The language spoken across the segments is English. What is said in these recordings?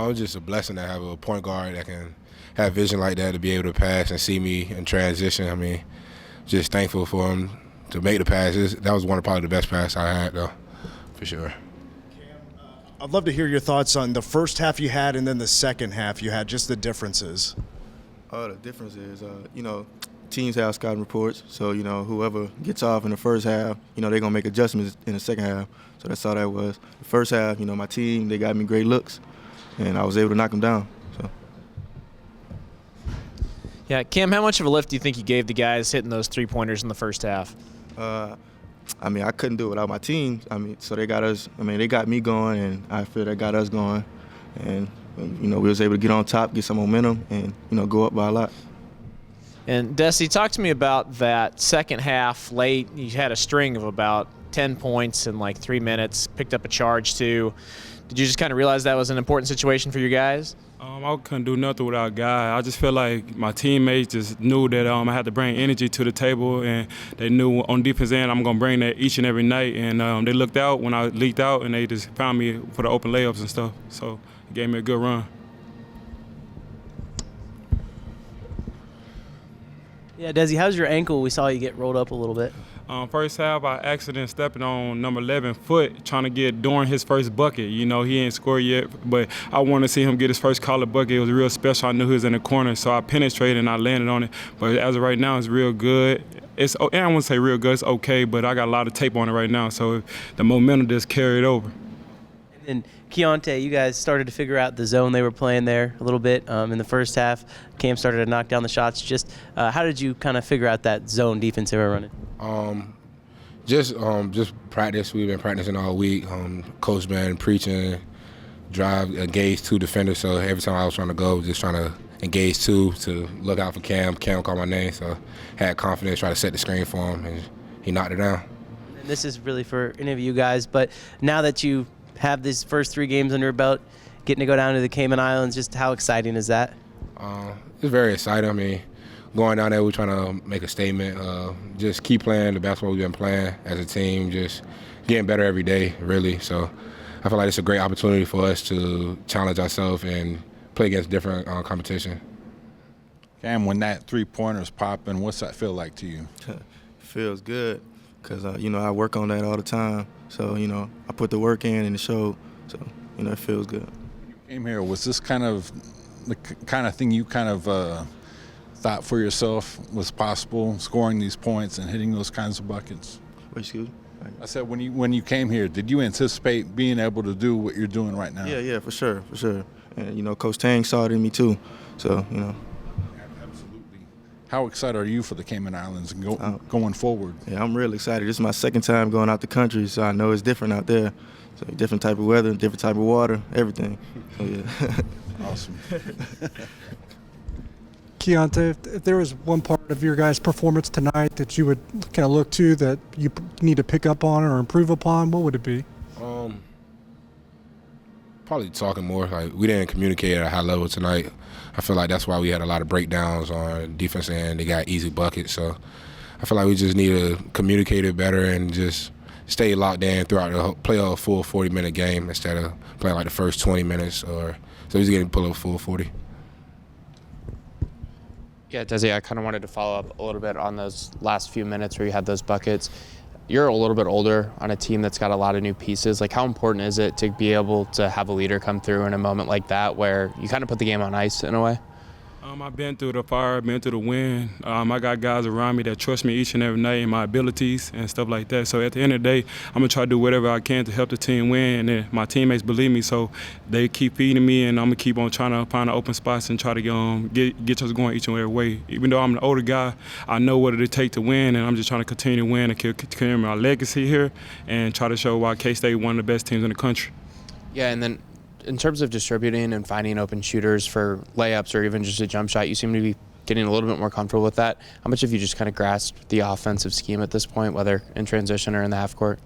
It's just a blessing to have a point guard that can have vision like that, to be able to pass and see me in transition. I mean, just thankful for him to make the passes. That was one of probably the best passes I had, though, for sure. I'd love to hear your thoughts on the first half you had and then the second half you had, just the differences. The difference is, teams have scouting reports, so, whoever gets off in the first half, they're going to make adjustments in the second half. So that's all that was. The first half, my team, they got me great looks, and I was able to knock them down. So. Yeah, Cam, how much of a lift do you think you gave the guys hitting those three-pointers in the first half? I couldn't do it without my team. So they got us. They got me going, and I feel they got us going. And, we was able to get on top, get some momentum, and, go up by a lot. And, Desi, talk to me about that second half late. You had a string of about 10 points in like 3 minutes, picked up a charge too. Did you just kind of realize that was an important situation for you guys? I couldn't do nothing without Guy. I just felt like my teammates just knew that I had to bring energy to the table, and they knew on defense end I'm going to bring that each and every night. And they looked out when I leaked out, and they just found me for the open layups and stuff. So it gave me a good run. Yeah, Desi, how's your ankle? We saw you get rolled up a little bit. First half, I accidentally stepping on number 11 foot, trying to get during his first bucket. He ain't scored yet, but I wanted to see him get his first college bucket. It was real special. I knew he was in the corner, so I penetrated and I landed on it. But as of right now, it's real good. And I wouldn't say real good, it's okay, but I got a lot of tape on it right now, so the momentum just carried over. And Keyontae, you guys started to figure out the zone they were playing there a little bit in the first half. Cam started to knock down the shots. Just how did you kind of figure out that zone defense they were running? Just practice. We've been practicing all week. Coach been preaching, drive, engage two defenders. So every time I was trying to go, just trying to engage two to look out for Cam. Cam called my name, so had confidence, try to set the screen for him, and he knocked it down. And this is really for any of you guys, but now that you have these first 3 games under your belt, getting to go down to the Cayman Islands, just how exciting is that? It's very exciting. Going down there, we're trying to make a statement. Just keep playing the basketball we've been playing as a team, just getting better every day, really. So I feel like it's a great opportunity for us to challenge ourselves and play against different competition. Cam, when that three-pointer's popping, what's that feel like to you? Feels good because, I work on that all the time. So, I put the work in and it showed. So, it feels good. When you came here, was this kind of the kind of thing you kind of thought for yourself was possible, scoring these points and hitting those kinds of buckets? Excuse me? I said when you came here, did you anticipate being able to do what you're doing right now? Yeah, for sure. And, Coach Tang saw it in me too. So, Absolutely. How excited are you for the Cayman Islands and going forward? Yeah, I'm really excited. This is my second time going out the country, so I know it's different out there. So different type of weather, different type of water, everything. So, yeah. Awesome. Keyontae, if there was one part of your guys' performance tonight that you would kind of look to that you need to pick up on or improve upon, what would it be? Probably talking more. Like, we didn't communicate at a high level tonight. I feel like that's why we had a lot of breakdowns on defense end. They got easy buckets. So I feel like we just need to communicate it better and just stay locked in throughout the whole, play a full 40-minute game instead of playing like the first 20 minutes. So he's getting pull up full 40. Yeah, Desi, I kind of wanted to follow up a little bit on those last few minutes where you had those buckets. You're a little bit older on a team that's got a lot of new pieces. Like, how important is it to be able to have a leader come through in a moment like that where you kind of put the game on ice in a way? I've been through the fire, been through the wind. I got guys around me that trust me each and every night in my abilities and stuff like that. So at the end of the day, I'm going to try to do whatever I can to help the team win. And my teammates believe me, so they keep feeding me, and I'm going to keep on trying to find the open spots and try to get us going each and every way. Even though I'm an older guy, I know what it takes to win, and I'm just trying to continue to win and continue my legacy here and try to show why K-State one of the best teams in the country. Yeah, and then in terms of distributing and finding open shooters for layups or even just a jump shot, you seem to be getting a little bit more comfortable with that. How much have you just kind of grasped the offensive scheme at this point, whether in transition or in the half court?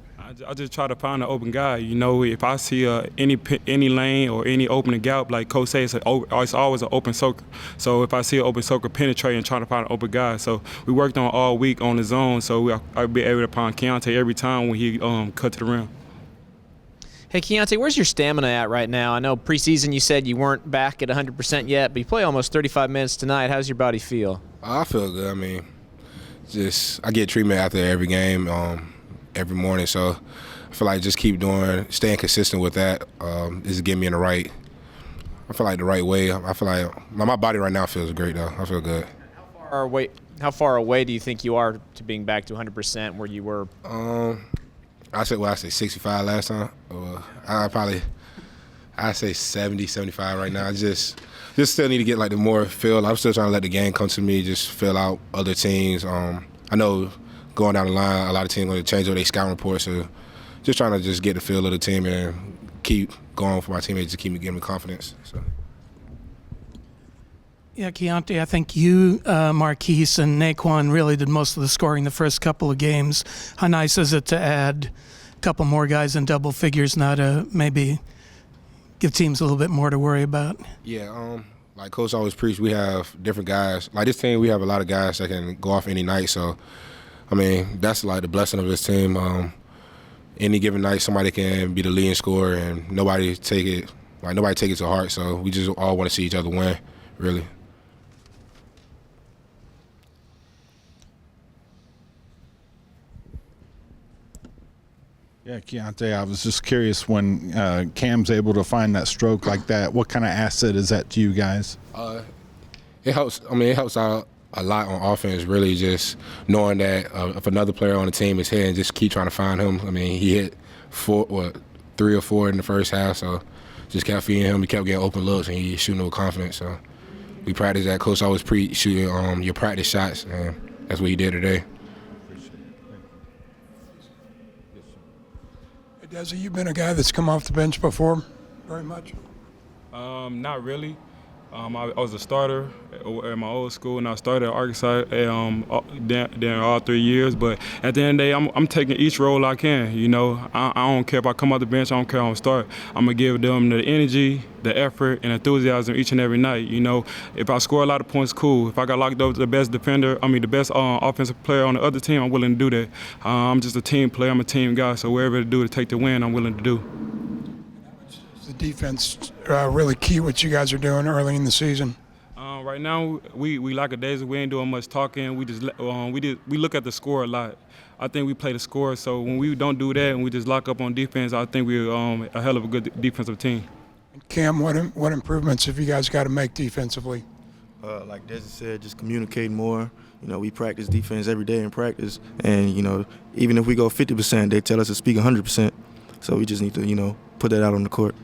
I just try to find an open guy. If I see any lane or any opening gap, like Coach says, it's always an open soaker. So if I see an open soaker, penetrate and try to find an open guy. So we worked on all week on the zone, so I'll be able to find Keyontae every time when he cut to the rim. Hey, Keyontae, where's your stamina at right now? I know preseason you said you weren't back at 100% yet, but you play almost 35 minutes tonight. How's your body feel? I feel good. I mean, I get treatment after every game, every morning. So I feel like just staying consistent with that is getting me in the right. I feel like the right way. I feel like my body right now feels great though. I feel good. How far away do you think you are to being back to 100% where you were? I said 65 last time. I say 70, 75 right now. I just still need to get like the more feel. I'm still trying to let the game come to me, just fill out other teams. I know going down the line, a lot of teams going to change their scouting reports. So just trying to just get the feel of the team and keep going for my teammates to keep me getting me confidence. So. Yeah, Keyontae, I think you, Marquise, and Naquan really did most of the scoring the first couple of games. How nice is it to add a couple more guys in double figures now to maybe give teams a little bit more to worry about? Yeah, like Coach always preached, we have different guys. Like this team, we have a lot of guys that can go off any night. So, I mean, that's like the blessing of this team. Any given night, somebody can be the leading scorer, and nobody take it to heart. So we just all want to see each other win, really. Yeah, Keyontae, I was just curious when Cam's able to find that stroke like that, what kind of asset is that to you guys? It helps. I mean, it helps out a lot on offense, really just knowing that if another player on the team is hitting, just keep trying to find him. I mean, he hit 3 or 4 in the first half, so just kept feeding him. He kept getting open looks, and he's shooting with confidence. So we practice that. Coach always preach shooting your practice shots, and that's what he did today. Desi, you've been a guy that's come off the bench before very much? Not really. I was a starter at my old school, and I started at Arkansas during all 3 years. But at the end of the day, I'm taking each role I can. You know, I don't care if I come off the bench. I don't care how I start. I'm gonna give them the energy, the effort, and enthusiasm each and every night. You know, if I score a lot of points, cool. If I got locked up to the best the best offensive player on the other team, I'm willing to do that. I'm just a team player. I'm a team guy. So whatever to do to take the win, I'm willing to do. The defense really key what you guys are doing early in the season? Right now, we lackadaisical. We ain't doing much talking. We just we look at the score a lot. I think we play the score. So when we don't do that and we just lock up on defense, I think we're a hell of a good defensive team. Cam, what improvements have you guys got to make defensively? Like Desi said, just communicate more. You know, we practice defense every day in practice, and you know, even if we go 50%, they tell us to speak 100%. So we just need to, you know, put that out on the court.